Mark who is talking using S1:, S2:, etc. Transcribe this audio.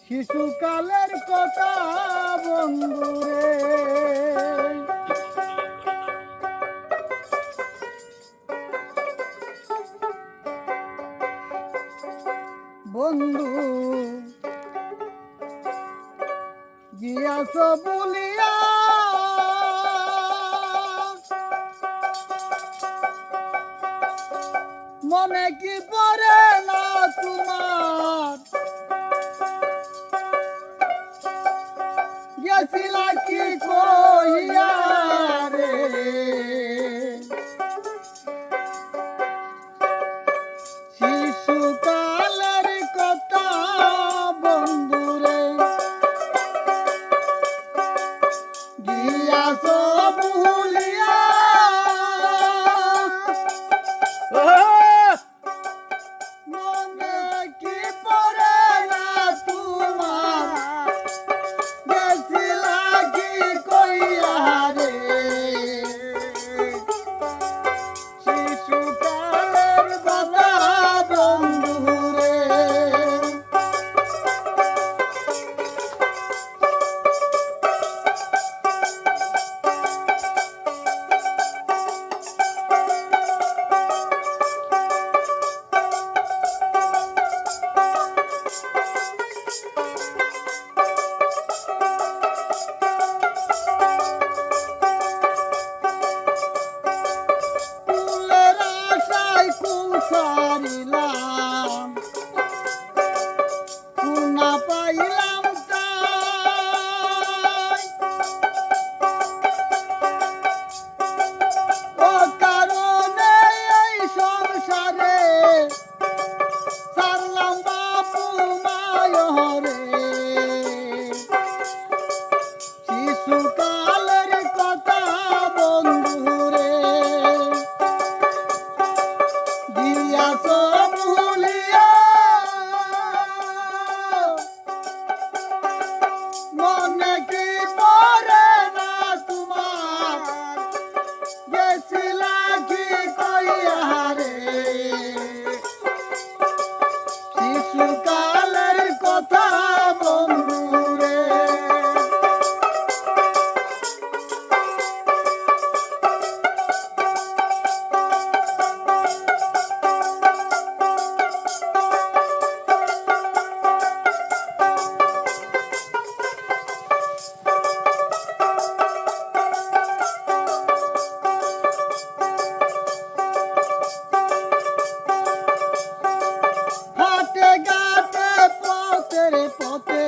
S1: শিশুকালের কথা বন্ধুরে, বন্ধু গিয়াছ বলিয়া মনে কি পড়ে না তোমার, গেছিলা কি কইয়া রে, শিশুকালের কথা বন্ধুরে, গিয়াছ ভুলিয়া মনে কি পড়ে না তোমার, গেছিলা কি কইয়া রে, শিশুকালের কথা বন্ধুরে। ফুলের আশায় ফুল সারিলাম, ফুল না পাইলাম তাই, ও কারণে এই সংসারে ছাড়লাম বাপু মায়রে, শিশুকালের কথা বন্ধুরে, গিয়াছ ভুলিয়া মনে কি পড়ে না তোমার, গেছিলা কি কইয়া রে, শিশুকালের কথা বন্ধুরে। হাটে ঘাটে পথে পথে